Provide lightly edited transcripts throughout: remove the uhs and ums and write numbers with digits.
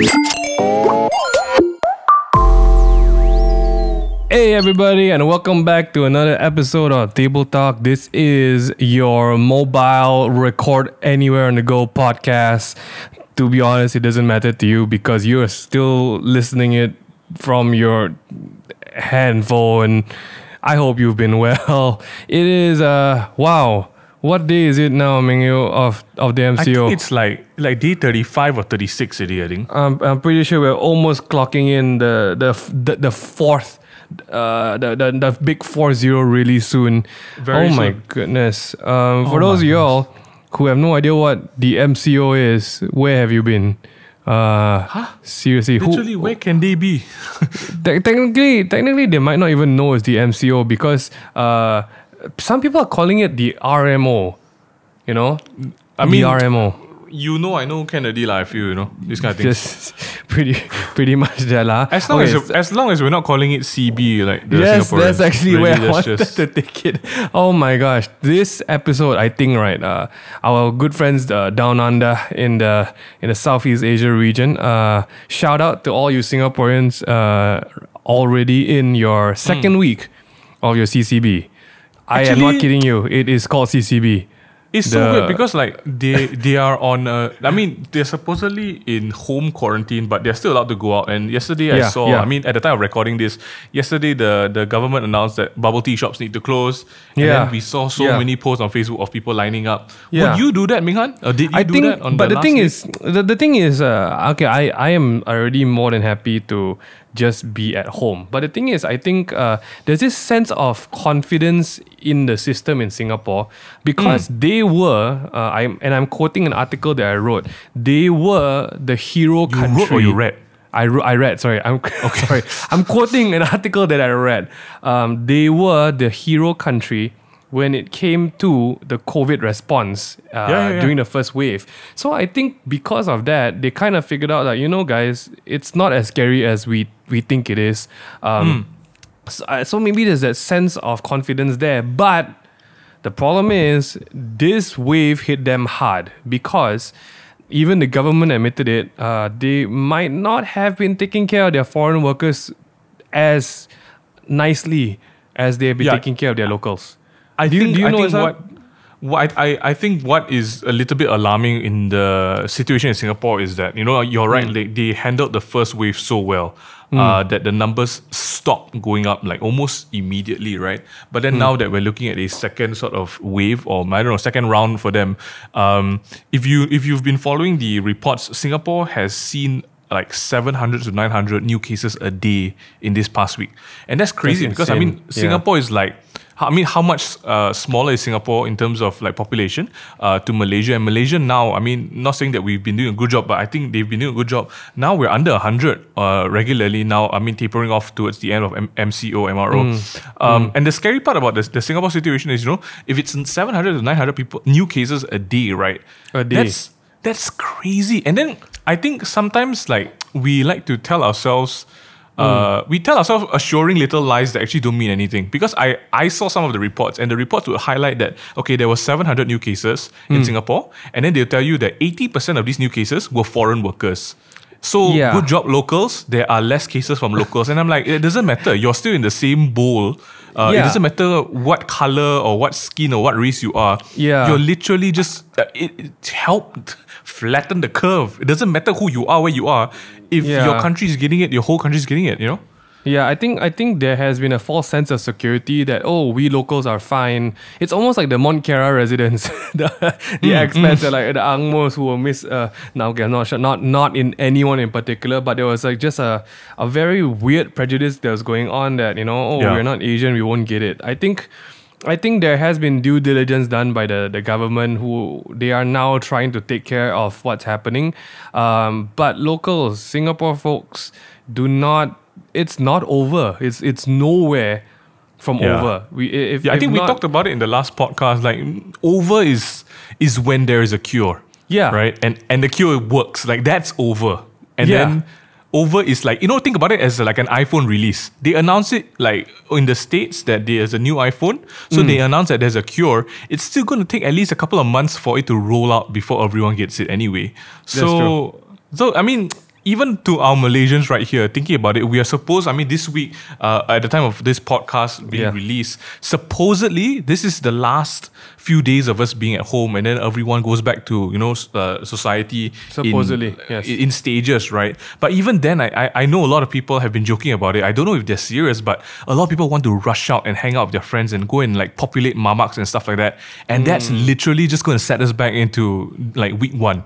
Hey everybody, and welcome back to another episode of Table Talk. This is your mobile record anywhere on the go podcast. To be honest, it doesn't matter to you because you are still listening it from your handphone. I hope you've been well. It is wow. What day is it now, MingY, of the MCO? I think it's like day 35 or 36 already, I think. I'm pretty sure we're almost clocking in the fourth. The big 40 really soon. Very my soon. goodness. For those of y'all who have no idea what the MCO is, where have you been? Seriously, Literally, where can they be? technically, they might not even know it's the MCO because some people are calling it the RMO. You know, I mean, the RMO. I know Kennedy, I feel, this kind of thing. Just pretty much that lah. As long as we're not calling it CB, like the yes, Singaporeans. that's actually really, where I wanted to take it. Oh my gosh, this episode, I think, right, our good friends down under in the Southeast Asia region. Shout out to all you Singaporeans already in your second week of your CCB. I am not kidding you. It is called CCB. It's so weird because they are on they're supposedly in home quarantine, but they're still allowed to go out. And yesterday I saw, at the time of recording this, yesterday the government announced that bubble tea shops need to close. And then we saw so many posts on Facebook of people lining up. Would you do that, MingH? Or did you do that on the last day? The thing is, okay, I am already more than happy to just be at home. But the thing is, I think there's this sense of confidence in the system in Singapore because they were, I'm quoting an article that I wrote, they were the hero country. You wrote or you read? I read, sorry. Sorry. I'm quoting an article that I read. They were the hero country when it came to the COVID response during the first wave. So I think because of that, they kind of figured out that, guys, it's not as scary as we think it is. So maybe there's that sense of confidence there. But the problem is this wave hit them hard because even the government admitted it. They might not have been taking care of their foreign workers as nicely as they've been taking care of their locals. I think what is a little bit alarming in the situation in Singapore is that, you're right, they handled the first wave so well that the numbers stopped going up like almost immediately, right? But then now that we're looking at a second sort of wave or second round for them, if you've been following the reports, Singapore has seen like 700 to 900 new cases a day in this past week. And that's crazy because, Singapore is like, how much smaller is Singapore in terms of like population to Malaysia? And Malaysia now, not saying that we've been doing a good job, but I think they've been doing a good job. Now we're under 100 regularly now, tapering off towards the end of MCO, MRO. And the scary part about the Singapore situation is, if it's 700 to 900 new cases a day, right? A day. That's crazy. And then I think sometimes we like to tell ourselves, we tell ourselves assuring little lies that actually don't mean anything. Because I saw some of the reports, and the reports would highlight that, okay, there were 700 new cases in Singapore, and then they'll tell you that 80% of these new cases were foreign workers. So good job, locals. There are less cases from locals. And I'm like, it doesn't matter. You're still in the same bowl. It doesn't matter what color or what skin or what race you are. You're literally just, it helped flatten the curve. It doesn't matter who you are, where you are. If your country is getting it, your whole country is getting it, Yeah, I think there has been a false sense of security that, we locals are fine. It's almost like the Mont Kiara residents, the expats, like the Angmos who were now again, not sure, not in anyone in particular, but there was just a very weird prejudice that was going on that, we're not Asian, we won't get it. I think there has been due diligence done by the government who they are now trying to take care of what's happening. But locals, Singapore folks, it's not over. It's nowhere from over. I think we talked about it in the last podcast. Like, over is when there is a cure. Yeah. Right? And the cure works. Like, that's over. And then over is like, think about it as like an iPhone release. They announce it like in the States that there's a new iPhone. So they announce that there's a cure. It's still going to take at least a couple of months for it to roll out before everyone gets it anyway. So I mean, even to our Malaysians right here, thinking about it, we are supposed, I mean, this week, at the time of this podcast being released, supposedly this is the last few days of us being at home, and then everyone goes back to, society supposedly, in stages, right? But even then, I know a lot of people have been joking about it. I don't know if they're serious, but a lot of people want to rush out and hang out with their friends and go and like populate mamaks and stuff like that. And that's literally just going to set us back into like week 1.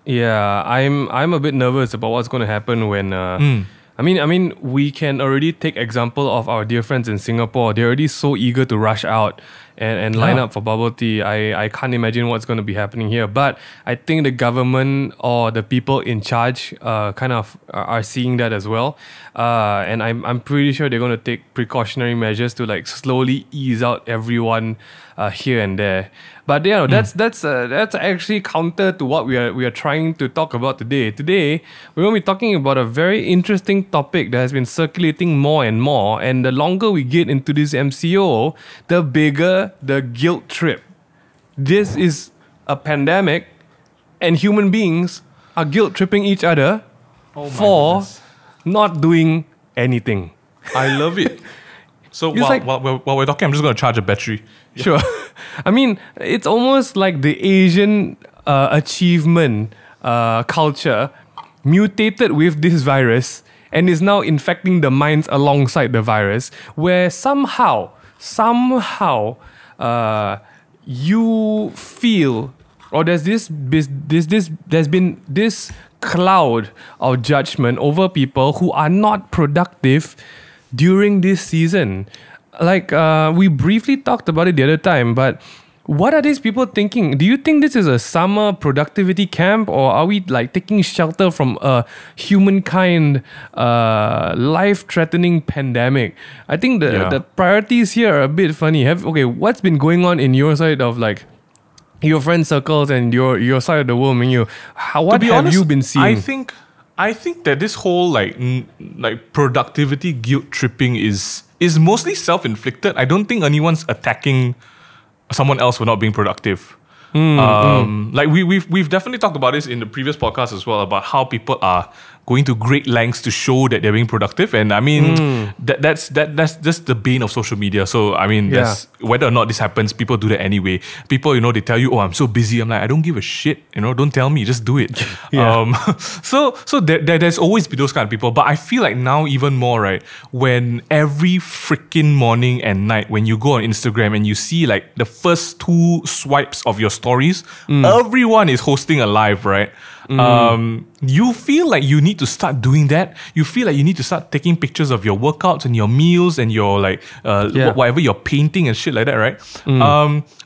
Yeah, I'm a bit nervous about what's going to happen when. I mean, we can already take example of our dear friends in Singapore. They're already so eager to rush out and line up for bubble tea. I can't imagine what's going to be happening here. But I think the government or the people in charge kind of are seeing that as well. And I'm pretty sure they're going to take precautionary measures to like slowly ease out everyone here and there. But that's actually counter to what we are trying to talk about today. Today we're going to be talking about a very interesting topic that has been circulating more and more. And the longer we get into this MCO, the bigger the guilt trip. This is a pandemic, and human beings are guilt tripping each other for not doing anything. I love it. So while we're talking, I'm just going to charge a battery. Sure. I mean, it's almost like the Asian achievement culture mutated with this virus and is now infecting the minds alongside the virus, where somehow you feel, or there's been this cloud of judgment over people who are not productive during this season. Like we briefly talked about it the other time, but what are these people thinking? Do you think this is a summer productivity camp, or are we like taking shelter from a humankind life-threatening pandemic? I think the priorities here are a bit funny. What's been going on in your side of like your friend circles and your side of the world, MingY? What have you been seeing? I think that this whole like productivity guilt tripping is mostly self-inflicted. I don't think anyone's attacking someone else for not being productive. Like we've definitely talked about this in the previous podcast as well, about how people are going to great lengths to show that they're being productive. And I mean, that's just the bane of social media. So I mean, that's, whether or not this happens, people do that anyway. People, they tell you, oh, I'm so busy. I'm like, I don't give a shit. Don't tell me, just do it. So there's always been those kind of people. But I feel like now even more, right, when every freaking morning and night, when you go on Instagram and you see like the first 2 swipes of your stories, everyone is hosting a live, right? You feel like you need to start doing that. You feel like you need to start taking pictures of your workouts and your meals and your like whatever you're painting and shit like that, right?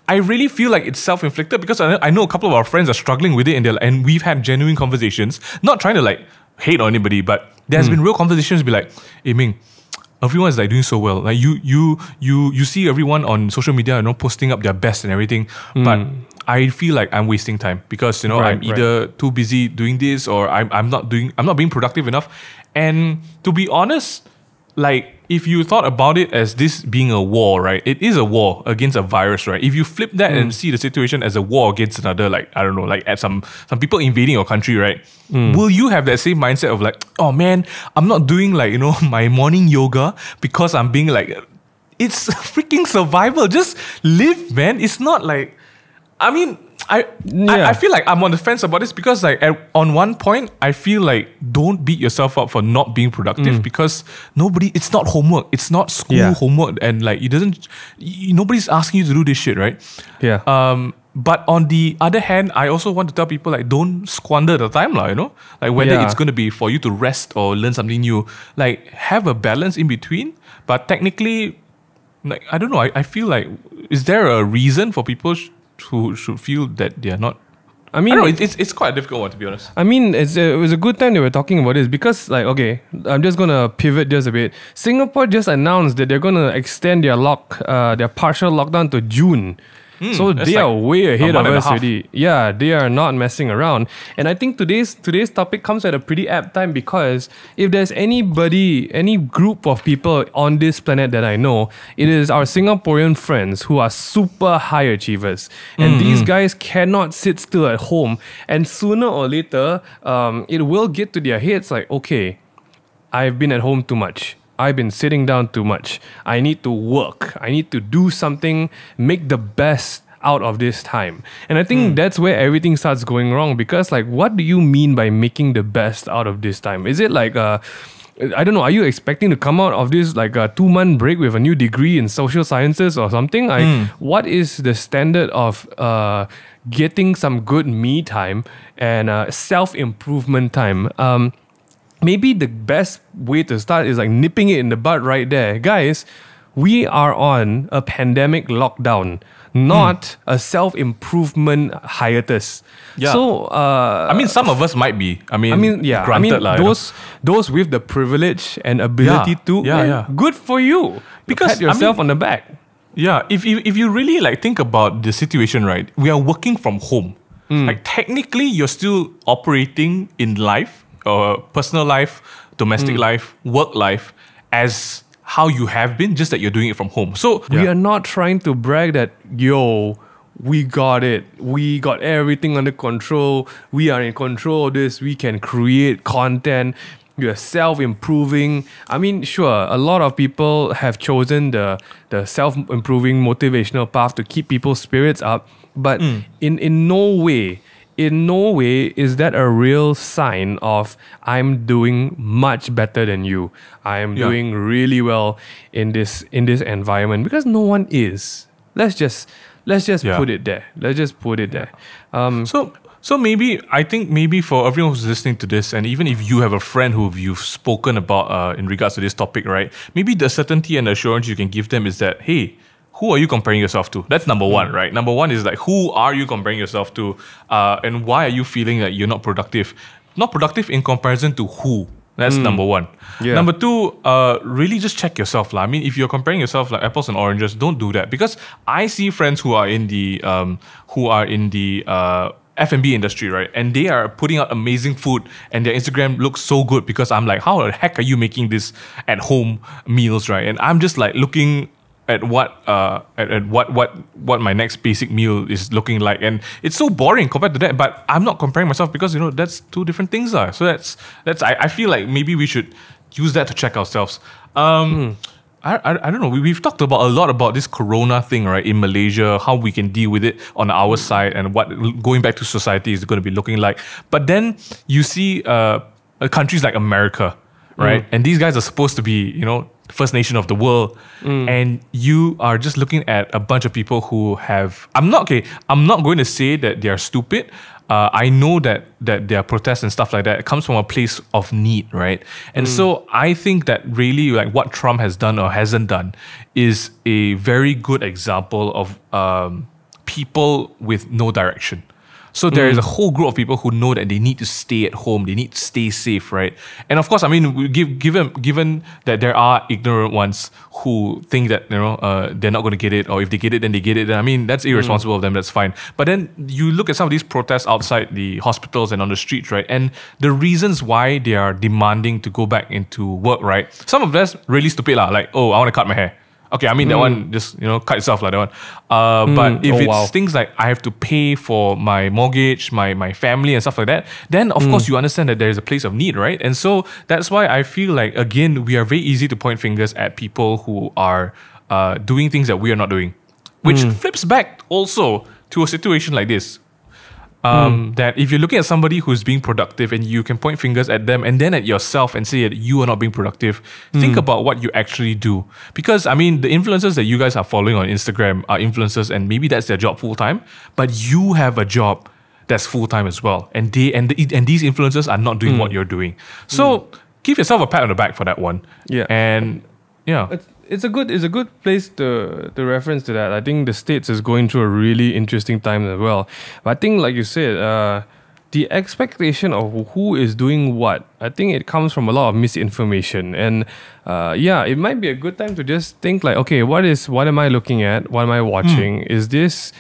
I really feel like it's self-inflicted, because I know a couple of our friends are struggling with it, and we've had genuine conversations, not trying to like hate on anybody, but there's been real conversations be like, hey Ming, everyone is like doing so well. Like you see everyone on social media, posting up their best and everything, but I feel like I'm wasting time because I'm either too busy doing this, or I'm not being productive enough. And to be honest, like if you thought about it as this being a war, right? It is a war against a virus, right? If you flip that and see the situation as a war against another, like I don't know, like at some people invading your country, right? Will you have that same mindset of like, oh man, I'm not doing like my morning yoga because I'm being like, it's freaking survival. Just live, man. It's not like, I mean, I feel like I'm on the fence about this, because like on one point I feel like don't beat yourself up for not being productive, because it's not homework, it's not school homework, and like nobody's asking you to do this shit, right? But on the other hand, I also want to tell people like don't squander the time, like whether it's going to be for you to rest or learn something new, like have a balance in between. But technically, like I don't know, I feel like, is there a reason for people who should feel that they are not? I mean, I don't know, it's quite a difficult one, to be honest. I mean, it was a good time that we're talking about this, because like, okay, I'm just gonna pivot just a bit. Singapore just announced that they're gonna extend their partial lockdown to June. So they are way ahead of us half. already. Yeah, they are not messing around. And I think today's topic comes at a pretty apt time, because if there's anybody, any group of people on this planet that I know, it is our Singaporean friends who are super high achievers. And these guys cannot sit still at home. And sooner or later, it will get to their heads like, okay, I've been at home too much. I've been sitting down too much. I need to work. I need to do something, make the best out of this time. And I think that's where everything starts going wrong, because like, what do you mean by making the best out of this time? Is it like I don't know, are you expecting to come out of this like a 2-month break with a new degree in social sciences or something? What is the standard of getting some good me time and self-improvement time? Maybe the best way to start is like nipping it in the bud right there. Guys, we are on a pandemic lockdown, not a self-improvement hiatus. Yeah. So, I mean, some of us might be. Granted, those with the privilege and ability good for you. Because pat yourself on the back. Yeah, if you really like think about the situation, right? We are working from home. Like technically, you're still operating in life, personal life, domestic life, work life, as how you have been, just that you're doing it from home. So we are not trying to brag that, yo, we got it. We got everything under control. We are in control of this. We can create content. We are self-improving. I mean, sure, a lot of people have chosen the self-improving motivational path to keep people's spirits up. But in no way is that a real sign of I'm doing much better than you. I am doing really well in this environment, because no one is. Let's just put it there. Let's just put it there. So I think maybe for everyone who's listening to this, and even if you have a friend who you've spoken about in regards to this topic, right? Maybe the certainty and assurance you can give them is that, hey, who are you comparing yourself to? That's number one, right? Number one is like, who are you comparing yourself to? And why are you feeling that you're not productive? Not productive in comparison to who? That's number one. Yeah. Number two, really just check yourself. I mean, if you're comparing yourself like apples and oranges, don't do that. Because I see friends who are in the F&B industry, right? And they are putting out amazing food, and their Instagram looks so good, because I'm like, how the heck are you making this at home meals, right? And I'm just like looking at what my next basic meal is looking like, and it's so boring compared to that. But I'm not comparing myself, because that's two different things. So that's I feel like maybe we should use that to check ourselves. I don't know. We've talked a lot about this corona thing, right, in Malaysia, how we can deal with it on our side, and what going back to society is going to be looking like. But then you see countries like America, right? And these guys are supposed to be, first nation of the world, and you are just looking at a bunch of people who have. I'm not going to say that they are stupid. I know that their protests and stuff like that, it comes from a place of need, right? And so I think that really, like, what Trump has done or hasn't done is a very good example of people with no direction. So there is a whole group of people who know that they need to stay at home, they need to stay safe, right? And of course, I mean, given that there are ignorant ones who think that they're not going to get it, or if they get it, then they get it. Then, I mean, that's irresponsible of them. That's fine. But then you look at some of these protests outside the hospitals and on the streets, right? And the reasons why they are demanding to go back into work, right? Some of that's really stupid, like, oh, I want to cut my hair. Okay, I mean, that one just, cut itself like that one. But if it's things like I have to pay for my mortgage, my family and stuff like that, then of course you understand that there is a place of need, right? And so that's why I feel like, again, we are very easy to point fingers at people who are doing things that we are not doing. Which flips back also to a situation like this. That if you're looking at somebody who's being productive and you can point fingers at them and then at yourself and say that you are not being productive, think about what you actually do. Because, I mean, the influencers that you guys are following on Instagram are influencers, and maybe that's their job full-time, but you have a job that's full-time as well. And these influencers are not doing what you're doing. So give yourself a pat on the back for that one. Yeah. And, yeah. It's a good place to reference to that. I think the States is going through a really interesting time as well. But I think, like you said, the expectation of who is doing what, I think it comes from a lot of misinformation. And it might be a good time to just think like, okay, what am I looking at? What am I watching? Is this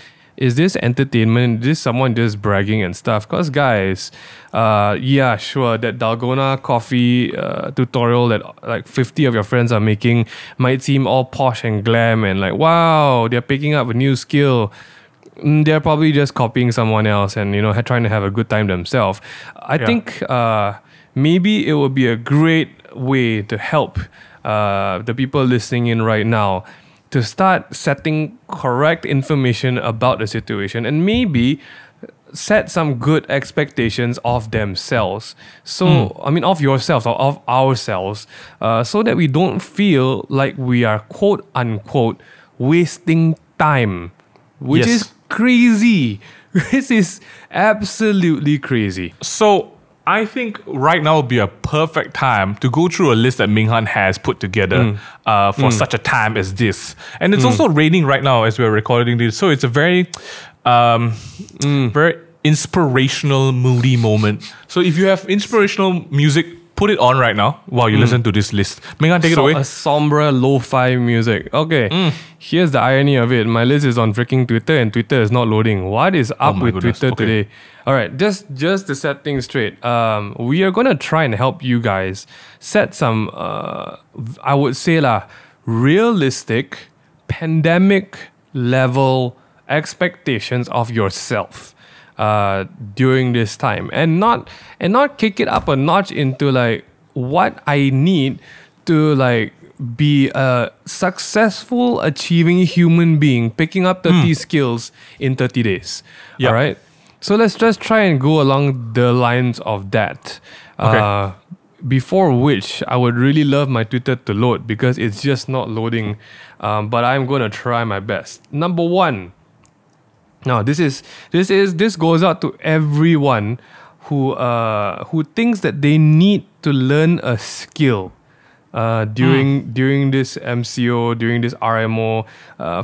entertainment? Is this someone just bragging and stuff? Because guys, sure, that Dalgona coffee tutorial that like 50 of your friends are making might seem all posh and glam and like, wow, they're picking up a new skill. They're probably just copying someone else and, trying to have a good time themselves. I think maybe it would be a great way to help the people listening in right now to start setting correct information about the situation and maybe set some good expectations of themselves. So, of yourselves or of ourselves, so that we don't feel like we are quote unquote wasting time, which is crazy. This is absolutely crazy. So I think right now would be a perfect time to go through a list that MingH has put together for such a time as this. And it's also raining right now as we're recording this. So it's a very, very inspirational, moody moment. So if you have inspirational music, put it on right now while you listen to this list. MingH, take it away. A somber lo-fi music. Okay, here's the irony of it. My list is on freaking Twitter and Twitter is not loading. What is up with Twitter today? All right, just to set things straight, we are going to try and help you guys set some, I would say realistic, pandemic-level expectations of yourself during this time, and not kick it up a notch into like what I need to like be a successful achieving human being picking up 30 skills in 30 days. All right, so let's just try and go along the lines of that. Before which I would really love my Twitter to load because it's just not loading, but I'm gonna try my best. Number one. Now, this goes out to everyone who thinks that they need to learn a skill during this MCO, during this RMO.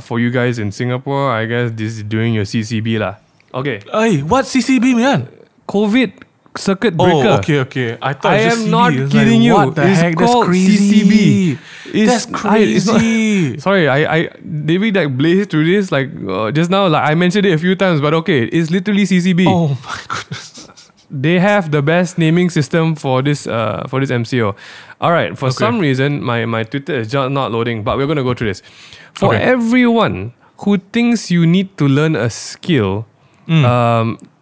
For you guys in Singapore, I guess this is during your CCB lah. Okay. Hey, what CCB, man? COVID circuit breaker. Oh, okay. I thought I am not kidding you. What the heck? That's crazy. CCB. That's crazy. Sorry, I David like blazed through this like just now. Like I mentioned it a few times, but okay, it's literally CCB. Oh my goodness. They have the best naming system for this MCO. All right, for some reason my Twitter is just not loading, but we're gonna go through this. For everyone who thinks you need to learn a skill,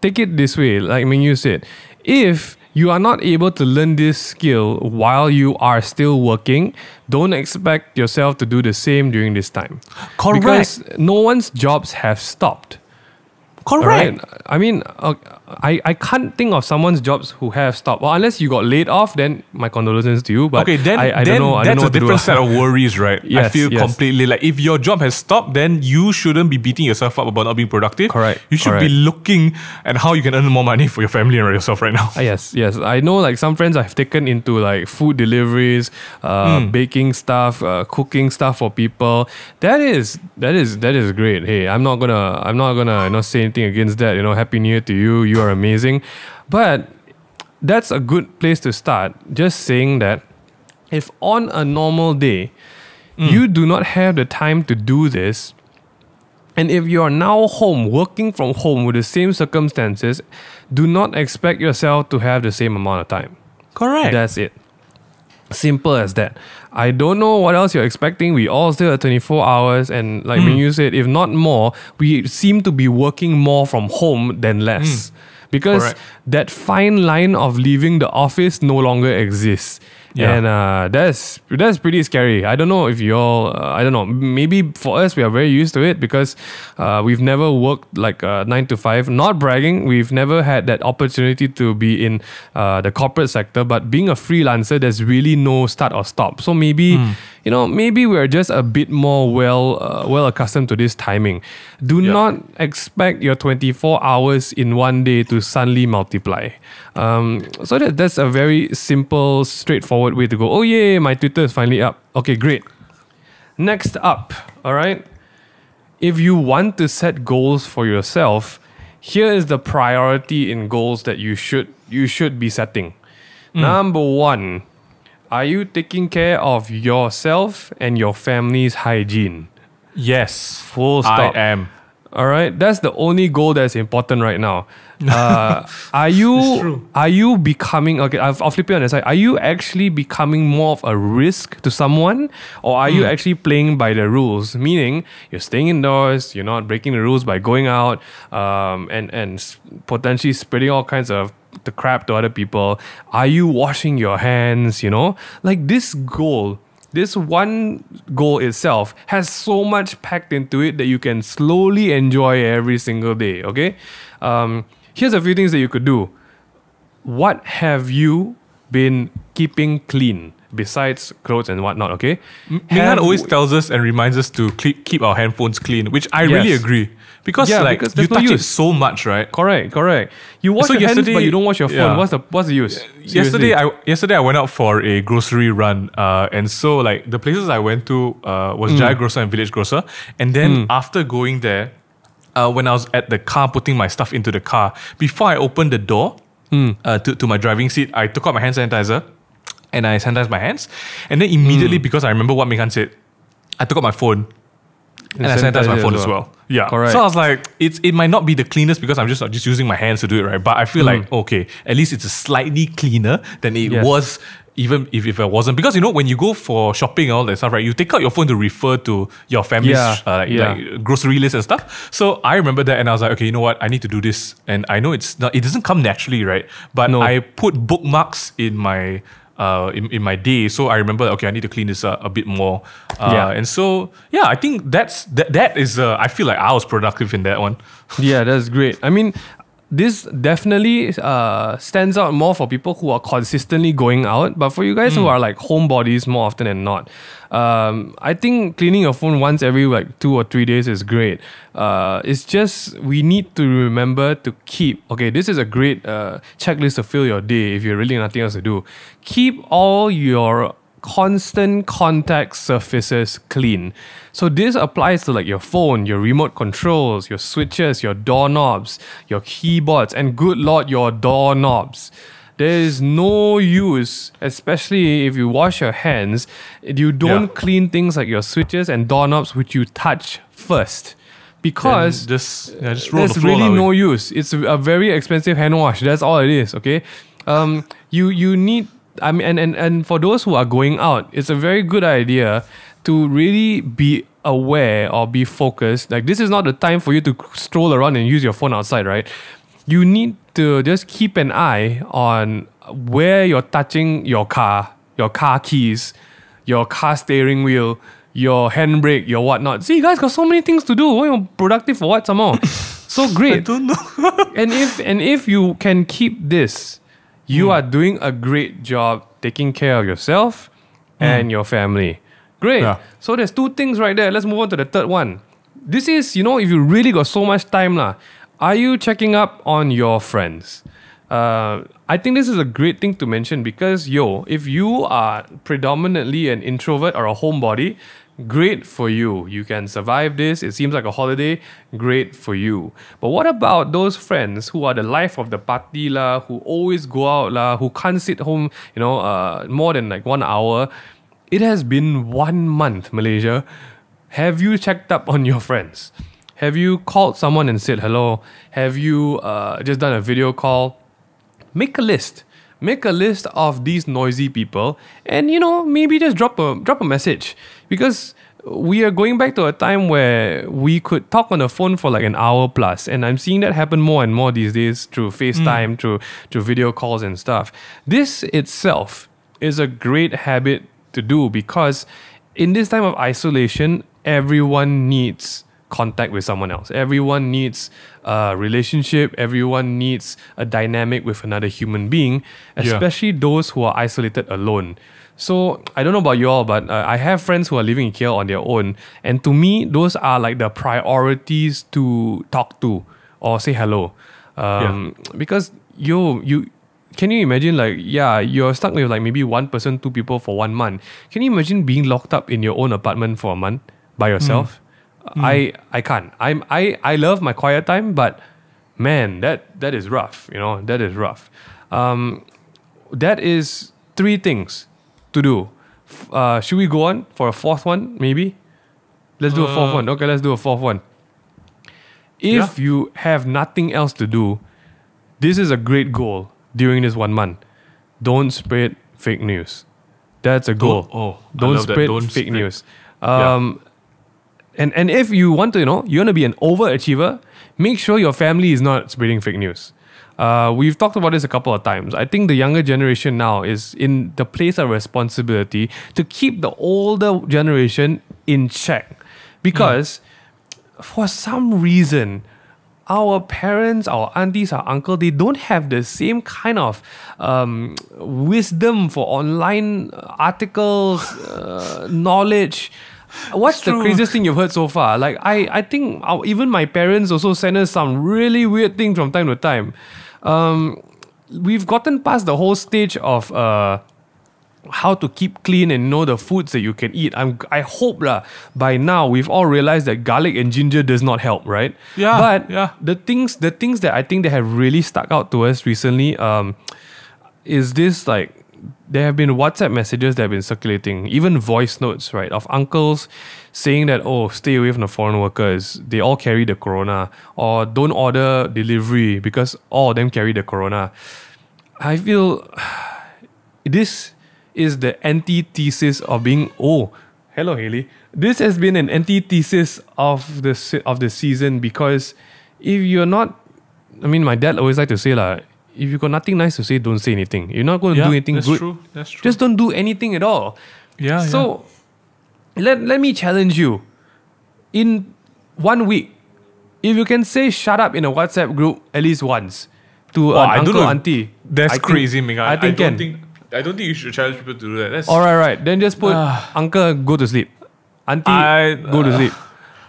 take it this way. Like MingY said, if you are not able to learn this skill while you are still working, don't expect yourself to do the same during this time. Correct. Because no one's jobs have stopped. Correct. Right? I mean, I can't think of someone's jobs who have stopped. Well, unless you got laid off, then my condolences to you. But then I don't know. That's a different set of worries, right? Yes, I feel completely like if your job has stopped, then you shouldn't be beating yourself up about not being productive. Correct. You should be looking at how you can earn more money for your family and yourself right now. Yes. I know like some friends I've taken into like food deliveries, baking stuff, cooking stuff for people. That is great. Hey, I'm not gonna say anything against that. Happy New Year to you. You are amazing. But that's a good place to start. Just saying that if on a normal day you do not have the time to do this, and if you are now home, working from home with the same circumstances, do not expect yourself to have the same amount of time. Correct. That's it. Simple as that. I don't know what else you're expecting. We all still have 24 hours, and like MingY said, if not more, we seem to be working more from home than less. Because that fine line of leaving the office no longer exists. And that's pretty scary. I don't know if you all, I don't know, maybe for us we are very used to it because we've never worked like 9 to 5. Not bragging, we've never had that opportunity to be in the corporate sector, but being a freelancer, there's really no start or stop. So maybe, maybe we're just a bit more well accustomed to this timing. Do not expect your 24 hours in one day to suddenly multiply. So that's a very simple, straightforward way to go. Oh yeah, my Twitter is finally up. Okay, great. Next up, all right. If you want to set goals for yourself, here is the priority in goals that you should be setting. Number one, are you taking care of yourself and your family's hygiene? Yes. Full stop. I am. All right, that's the only goal that's important right now. Are you becoming, okay, I'll flip it on the side. Are you actually becoming more of a risk to someone, or are you actually playing by the rules? Meaning you're staying indoors, you're not breaking the rules by going out, and potentially spreading all kinds of the crap to other people. Are you washing your hands? Like this one goal itself has so much packed into it that you can slowly enjoy every single day, okay? Here's a few things that you could do. What have you been keeping clean besides clothes and whatnot, okay? MingH always tells us and reminds us to keep our handphones clean, which I really agree. Because because you touch it so much, right? Correct. You wash your hands, but you don't wash your phone. What's the use? Yesterday I went out for a grocery run, and so like the places I went to was Jaya Grocer and Village Grocer, and then after going there, when I was at the car putting my stuff into the car, before I opened the door to my driving seat, I took out my hand sanitizer and I sanitized my hands, and then immediately because I remember what MingH said, I took out my phone. And I sanitized my phone as well. Yeah. Correct. So I was like, it might not be the cleanest because I'm just using my hands to do it, right? But I feel like, okay, at least it's slightly cleaner than it was, even if it wasn't. Because, when you go for shopping and all that stuff, right, you take out your phone to refer to your family's like grocery list and stuff. So I remember that and I was like, okay, you know what? I need to do this. And I know it doesn't come naturally, right? But I put bookmarks in my in my day, so I remember, okay, I need to clean this a bit more. And so I think that is I feel like I was productive in that one. Yeah, that's great. I mean, this definitely stands out more for people who are consistently going out, but for you guys who are like homebodies more often than not, I think cleaning your phone once every like 2 or 3 days is great. It's just we need to remember to keep, okay, this is a great checklist to fill your day if you're really nothing else to do. Keep all your constant contact surfaces clean. So this applies to like your phone, your remote controls, your switches, your doorknobs, your keyboards, and good lord, your doorknobs. There is no use, especially if you wash your hands, you don't clean things like your switches and doorknobs which you touch first. Because just roll there's the floor really no use. It's a very expensive hand wash. That's all it is, okay? You need, I mean, and for those who are going out, it's a very good idea to really be aware or be focused. Like, this is not the time for you to stroll around and use your phone outside, right? You need to just keep an eye on where you're touching your car keys, your car steering wheel, your handbrake, your whatnot. See, you guys got so many things to do. You're productive for what, some more? So great. I don't know. and if you can keep this, you are doing a great job taking care of yourself and your family. Great. Yeah. So there's 2 things right there. Let's move on to the third one. This is, if you really got so much time, are you checking up on your friends? I think this is a great thing to mention because, if you are predominantly an introvert or a homebody, great for you. You can survive this. It seems like a holiday. Great for you. But what about those friends who are the life of the party, who always go out, who can't sit home, more than like 1 hour? It has been 1 month, Malaysia. Have you checked up on your friends? Have you called someone and said hello? Have you just done a video call? Make a list. Make a list of these noisy people and, maybe just drop a message. Because we are going back to a time where we could talk on the phone for like an hour plus. And I'm seeing that happen more and more these days through FaceTime, through video calls and stuff. This itself is a great habit to do because in this time of isolation, everyone needs contact with someone else. Everyone needs a relationship. Everyone needs a dynamic with another human being, especially those who are isolated alone. So I don't know about you all, but I have friends who are living here on their own. And to me, those are like the priorities to talk to or say hello. Because can you imagine you're stuck with like maybe 1 person, 2 people for 1 month. Can you imagine being locked up in your own apartment for a month by yourself? I can't. I love my quiet time, but man, that is rough. That is rough. That is 3 things to do. Should we go on for a 4th one? Maybe. Let's do a 4th one. Okay, let's do a 4th one. If you have nothing else to do, this is a great goal during this 1 month. Don't spread fake news. That's a goal. Don't spread fake news. And if you want to, you want to be an overachiever, make sure your family is not spreading fake news. We've talked about this a couple of times. I think the younger generation now is in the place of responsibility to keep the older generation in check. Because for some reason, our parents, our aunties, our uncle, they don't have the same kind of wisdom for online articles, knowledge. What's the craziest thing you've heard so far? Like, I think even my parents also send us some really weird things from time to time. We've gotten past the whole stage of how to keep clean and know the foods that you can eat. I hope by now we've all realized that garlic and ginger does not help, right? But the things that I think that have really stuck out to us recently is this, like, there have been WhatsApp messages that have been circulating, even voice notes, right, of uncles saying that, stay away from the foreign workers. They all carry the corona. Or don't order delivery because all of them carry the corona. I feel this is the antithesis of being, hello Haley. This has been an antithesis of the season, because if you're not, my dad always like to say if you got nothing nice to say, don't say anything. You're not going to do anything good. That's true. Just don't do anything at all. So let me challenge you. In 1 week, if you can say shut up in a WhatsApp group at least once to an uncle, auntie. That's crazy, Ming. I don't think you should challenge people to do that. All right. Then just put uncle, go to sleep. Auntie, go to sleep.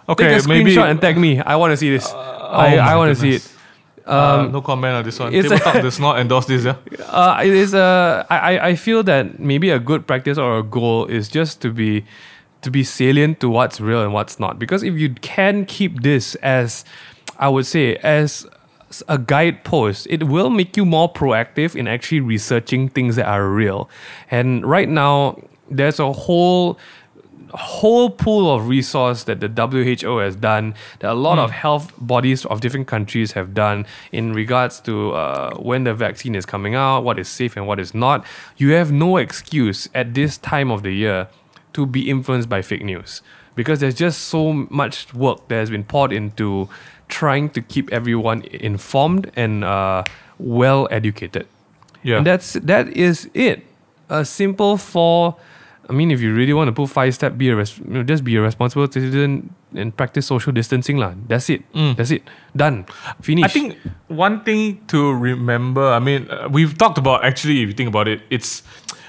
Okay, take a screenshot and tag me. I want to see this. I want to see it. No comment on this one. Tabletop does not endorse this. It is I feel that maybe a good practice or a goal is just to be salient to what's real and what's not. Because if you can keep this as, I would say, as a guidepost, it will make you more proactive in actually researching things that are real. And right now, there's a whole pool of resource that the WHO has done, that a lot of health bodies of different countries have done in regards to when the vaccine is coming out, what is safe and what is not. You have no excuse at this time of the year to be influenced by fake news, because there's just so much work that has been poured into trying to keep everyone informed and well educated. And that is it. A simple 4. If you really want to put 5-step, just be a responsible citizen and practice social distancing lah. That's it. That's it. Done. Finish. I think one thing to remember, we've talked about, actually, if you think about it,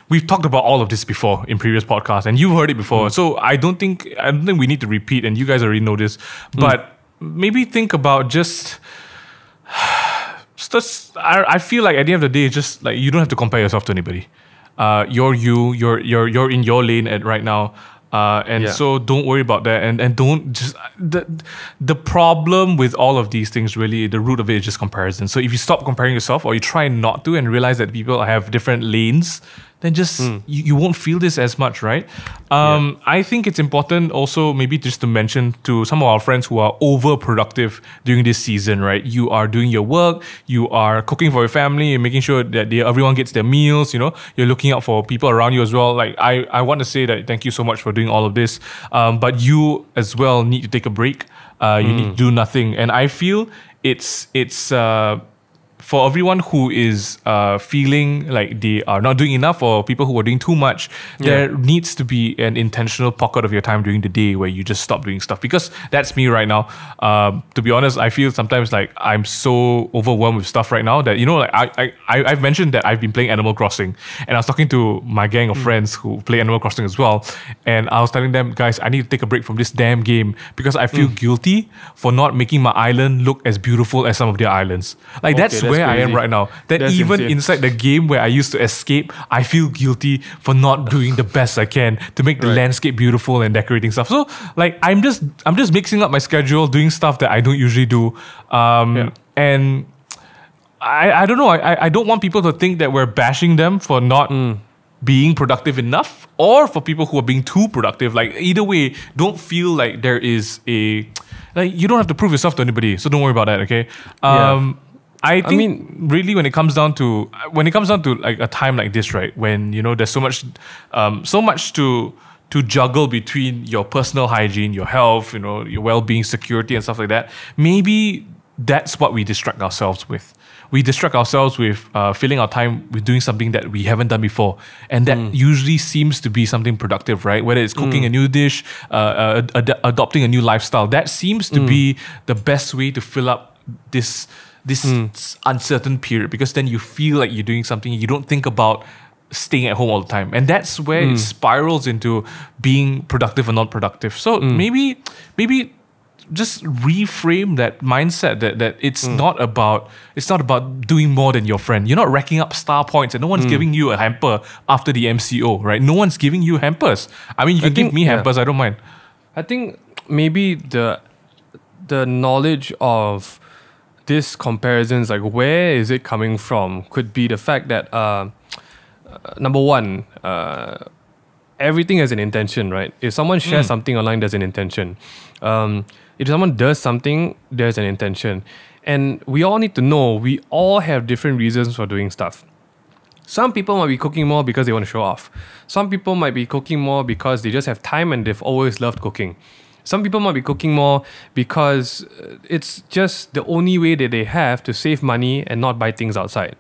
we've talked about all of this before in previous podcasts, and you've heard it before. So I don't think we need to repeat, and you guys already know this. But maybe think about just I feel like at the end of the day, just like you don't have to compare yourself to anybody. You're in your lane right now. So don't worry about that, and don't just the problem with all of these things, really, the root of it is just comparison. So if you stop comparing yourself, or you try not to, and realize that people have different lanes, then just you won't feel this as much, right? I think it's important also maybe just to mention to some of our friends who are overproductive during this season, right? You are doing your work, you are cooking for your family, and making sure that everyone gets their meals, you're looking out for people around you as well. Like I want to say that thank you so much for doing all of this, but you as well need to take a break. You need to do nothing, and I feel it's for everyone who is feeling like they are not doing enough, or people who are doing too much, there needs to be an intentional pocket of your time during the day where you just stop doing stuff. Because that's me right now. To be honest, I feel sometimes like I'm so overwhelmed with stuff right now that, I've mentioned that I've been playing Animal Crossing, and I was talking to my gang of friends who play Animal Crossing as well, and I was telling them, guys, I need to take a break from this damn game because I feel guilty for not making my island look as beautiful as some of their islands. Like that's where I am right now. That that's even insane. Inside the game where I used to escape, I feel guilty for not doing the best I can to make the landscape beautiful and decorating stuff. So like I'm just mixing up my schedule, doing stuff that I don't usually do. And And I don't know. I don't want people to think that we're bashing them for not being productive enough, or for people who are being too productive. Like, either way, don't feel like there is a, like, you don't have to prove yourself to anybody, so don't worry about that, okay? I mean, really, when it comes down to like a time like this, right, when, you know, there's so much to juggle between your personal hygiene, your health, you know, your well-being, security, and stuff like that. Maybe that's what we distract ourselves with. We distract ourselves with filling our time with doing something that we haven't done before. And that usually seems to be something productive, right? Whether it's cooking a new dish, adopting a new lifestyle. That seems to be the best way to fill up this uncertain period, because then you feel like you're doing something. You don't think about staying at home all the time. And that's where it spirals into being productive or not productive. So maybe just reframe that mindset that it's not about doing more than your friend. You're not racking up star points, and no one's giving you a hamper after the MCO, right? No one's giving you hampers. I mean, you can give me hampers, I don't mind. I think maybe the knowledge of this comparisons, like where is it coming from, could be the fact that number one, everything has an intention, right? If someone shares something online, there's an intention. If someone does something, there's an intention. And we all need to know, we all have different reasons for doing stuff. Some people might be cooking more because they want to show off. Some people might be cooking more because they just have time and they've always loved cooking. Some people might be cooking more because it's just the only way that they have to save money and not buy things outside.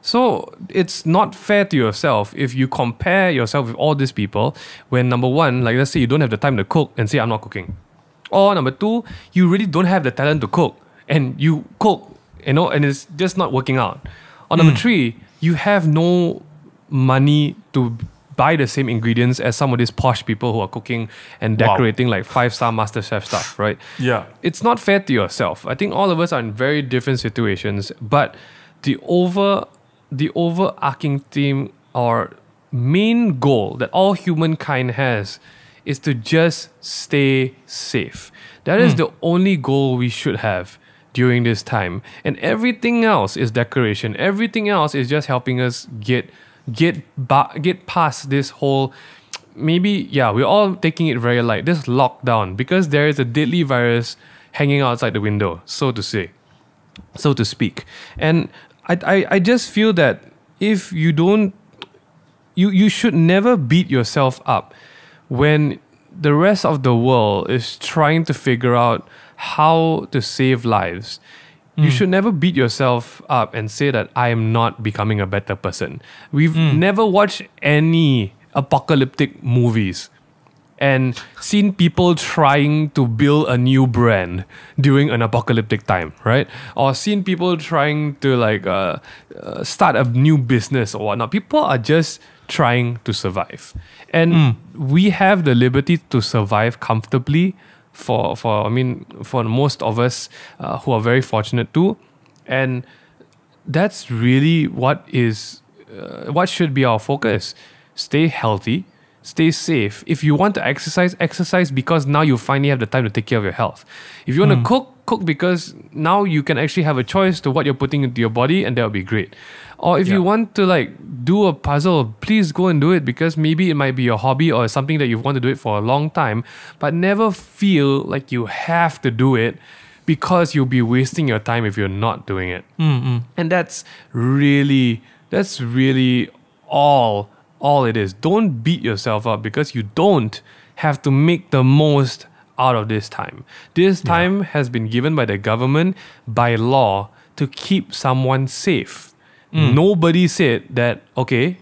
So it's not fair to yourself if you compare yourself with all these people when, number one, like let's say you don't have the time to cook and say I'm not cooking. Or number two, you really don't have the talent to cook and you cook, you know, and it's just not working out. Or number three, you have no money to buy the same ingredients as some of these posh people who are cooking and decorating like 5-star MasterChef stuff, right? Yeah. It's not fair to yourself. I think all of us are in very different situations, but the overarching theme or main goal that all humankind has is to just stay safe. That is the only goal we should have during this time. And everything else is decoration. Everything else is just helping us get past this whole, maybe, we're all taking it very light, this lockdown, because there is a deadly virus hanging outside the window, so to speak. And I just feel that if you don't, you should never beat yourself up when the rest of the world is trying to figure out how to save lives. You should never beat yourself up and say that I am not becoming a better person. We've never watched any apocalyptic movies and seen people trying to build a new brand during an apocalyptic time, right? Or seen people trying to start a new business or whatnot. People are just trying to survive. And we have the liberty to survive comfortably for most of us who are very fortunate too. And that's really what should be our focus. Stay healthy, stay safe. If you want to exercise because now you finally have the time to take care of your health. If you want to cook because now you can actually have a choice to what you're putting into your body, and that would be great. Or if you want to do a puzzle, please go and do it, because maybe it might be your hobby or something that you've wanted to do it for a long time, but never feel like you have to do it because you'll be wasting your time if you're not doing it. And that's really all it is. Don't beat yourself up because you don't have to make the most out of this time. This time has been given by the government by law to keep someone safe. Nobody said that, okay,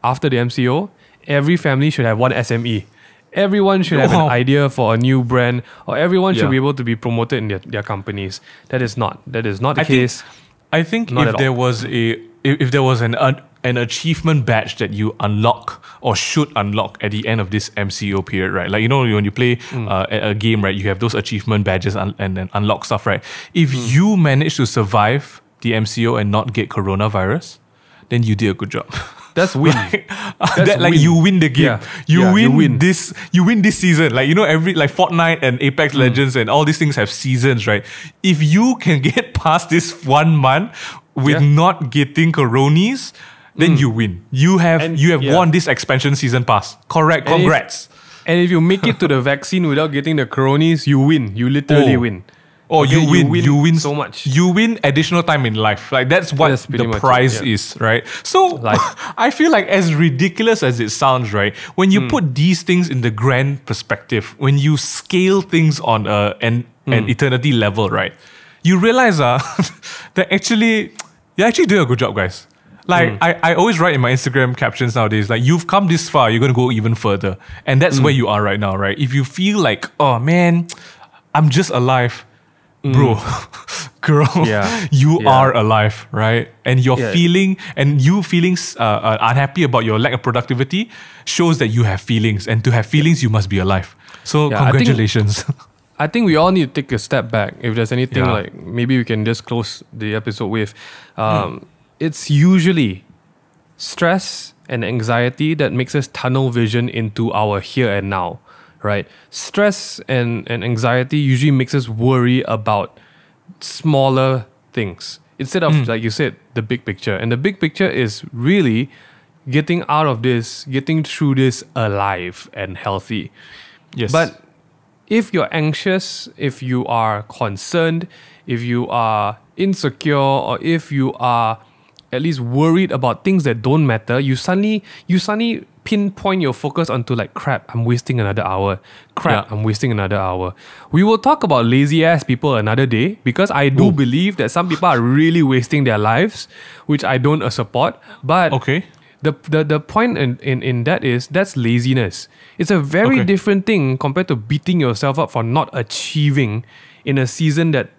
after the MCO, every family should have one SME. Everyone should have an idea for a new brand, or everyone should be able to be promoted in their companies. That is not the case. I think if there was an achievement badge that you unlock or should unlock at the end of this MCO period, right? Like, you know, when you play a game, right, you have those achievement badges and then unlock stuff, right? If you manage to survive the MCO and not get coronavirus, then you did a good job. That's win. That like win. you win the game. Yeah. You You win win. this. You win this season. Like, you know, every like Fortnite and Apex Legends and all these things have seasons, right? If you can get past this 1 month with not getting coronis, then you win. You have won this expansion season pass. Correct. Congrats. And if you make it to the vaccine without getting the coronis, you win. You literally win. Oh, Okay, you win so much. You win additional time in life. Like that's what pretty the much prize it, is, right? So I feel like, as ridiculous as it sounds, right, when you put these things in the grand perspective, when you scale things on an eternity level, right, you realize that you're actually doing a good job, guys. Like I always write in my Instagram captions nowadays, like, you've come this far, you're gonna go even further, and that's where you are right now, right? If you feel like, oh man, I'm just alive. Bro, girl, you are alive, right? And you're feeling unhappy about your lack of productivity shows that you have feelings, and to have feelings, you must be alive. So congratulations. I think we all need to take a step back. If there's anything like maybe we can just close the episode with, it's usually stress and anxiety that makes us tunnel vision into our here and now. Right? Stress and anxiety usually makes us worry about smaller things instead of, like you said, the big picture. And the big picture is really getting out of this, getting through this alive and healthy. Yes. But if you're anxious, if you are concerned, if you are insecure, or if you are at least worried about things that don't matter, you suddenly pinpoint your focus onto like, crap, I'm wasting another hour. I'm wasting another hour. We will talk about lazy ass people another day, because I do believe that some people are really wasting their lives, which I don't support. But the point in that is, that's laziness. It's a very different thing compared to beating yourself up for not achieving in a season that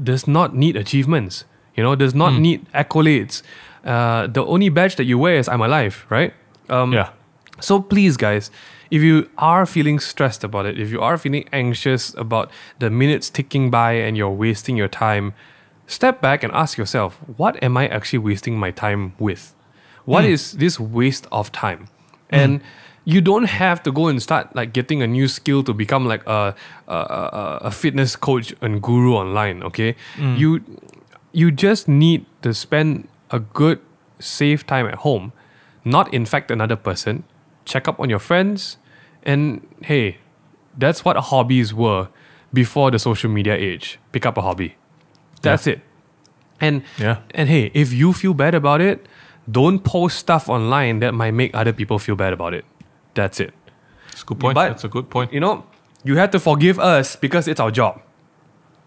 does not need achievements. You know, does not need accolades. The only badge that you wear is I'm alive, right? So please, guys, if you are feeling stressed about it, if you are feeling anxious about the minutes ticking by and you're wasting your time, step back and ask yourself, what am I actually wasting my time with? What is this waste of time? And you don't have to go and start like getting a new skill to become like a fitness coach and guru online, okay? You just need to spend a good, safe time at home, not infect another person, check up on your friends, and hey, that's what hobbies were before the social media age. Pick up a hobby. That's it. And hey, if you feel bad about it, don't post stuff online that might make other people feel bad about it. That's it. That's a good point. That's a good point. You know, you have to forgive us because it's our job.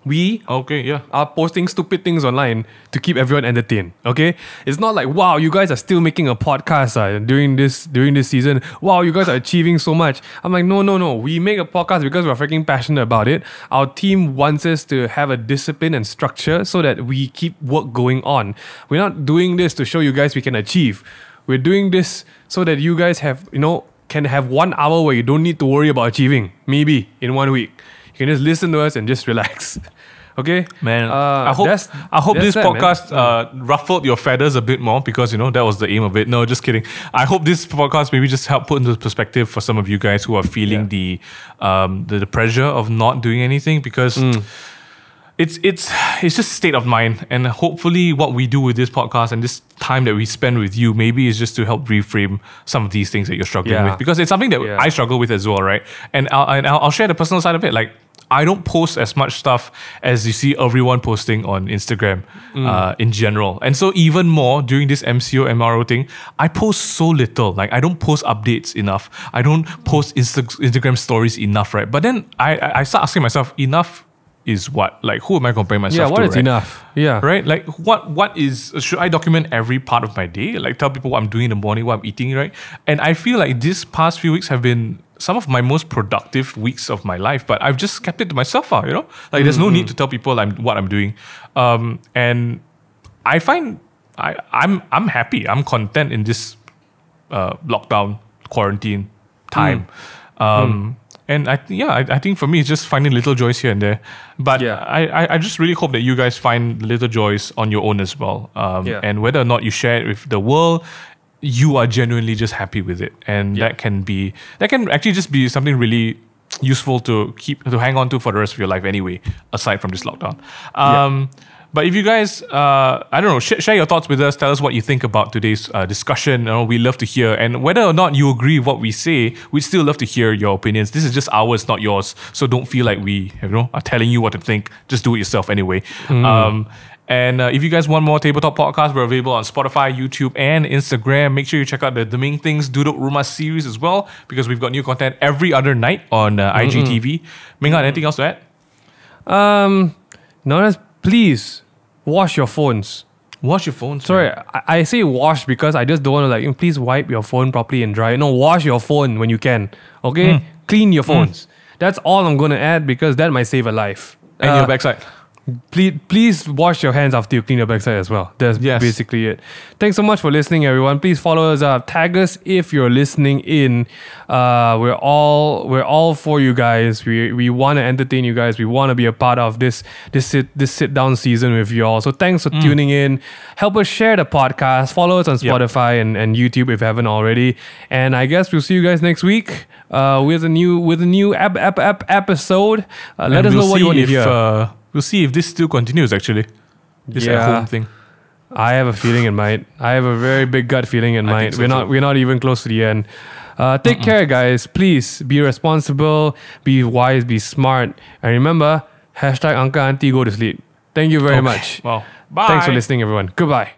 We are posting stupid things online to keep everyone entertained. Okay, it's not like, wow, you guys are still making a podcast during this season. Wow, you guys are achieving so much. I'm like, no. We make a podcast because we're freaking passionate about it. Our team wants us to have a discipline and structure so that we keep work going on. We're not doing this to show you guys we can achieve. We're doing this so that you guys can have 1 hour where you don't need to worry about achieving. Maybe in 1 week. You can just listen to us and just relax. Okay, man. I hope this podcast ruffled your feathers a bit more, because that was the aim of it. No, just kidding. I hope this podcast maybe just helped put into perspective for some of you guys who are feeling the pressure of not doing anything, because it's just state of mind. And hopefully, what we do with this podcast and this time that we spend with you, maybe is just to help reframe some of these things that you're struggling with, because it's something that I struggle with as well, right? And I'll share the personal side of it. Like, I don't post as much stuff as you see everyone posting on Instagram in general. And so even more during this MCO, MRO thing, I post so little. Like, I don't post updates enough. I don't post Instagram stories enough, right? But then I start asking myself, enough is what? Like, who am I comparing myself to? What is enough? Right? Like, what is, should I document every part of my day? Like, tell people what I'm doing in the morning, what I'm eating, right? And I feel like these past few weeks have been some of my most productive weeks of my life, but I've just kept it to myself, Like, there's no need to tell people what I'm doing. And I find I'm happy. I'm content in this lockdown, quarantine time. And I think for me, it's just finding little joys here and there. But I just really hope that you guys find little joys on your own as well. And whether or not you share it with the world, you are genuinely just happy with it, and that can actually just be something really useful to hang on to for the rest of your life anyway, aside from this lockdown. But if you guys, I don't know, share your thoughts with us. Tell us what you think about today's discussion. We love to hear. And whether or not you agree with what we say, we'd still love to hear your opinions. This is just ours, not yours. So don't feel like we are telling you what to think. Just do it yourself anyway. And if you guys want more Tabletop podcasts, we're available on Spotify, YouTube, and Instagram. Make sure you check out the Ming Things Duduk Rumah series as well, because we've got new content every other night on IGTV. MingH, anything else to add? Please wash your phones. Wash your phone. Sorry, I say wash because I just don't want to please wipe your phone properly and dry it. No, wash your phone when you can. Okay? Clean your phones. That's all I'm going to add because that might save a life. And your backside. Please wash your hands after you clean your backside as well. That's basically it. Thanks so much for listening, everyone. Please follow us up. Tag us if you're listening in. We're all for you guys. We want to entertain you guys. We want to be a part of this sit down season with you all. So thanks for tuning in. Help us share the podcast. Follow us on Spotify and YouTube if you haven't already. And I guess we'll see you guys next week with a new episode. Let us know what you want to hear. We'll see if this still continues, actually. This at home thing. I have a feeling it might. I have a very big gut feeling it might. We're not even close to the end. Take care, guys. Please be responsible, be wise, be smart. And remember, #Uncle Auntie go to sleep. Thank you very much. Well, bye. Thanks for listening, everyone. Goodbye.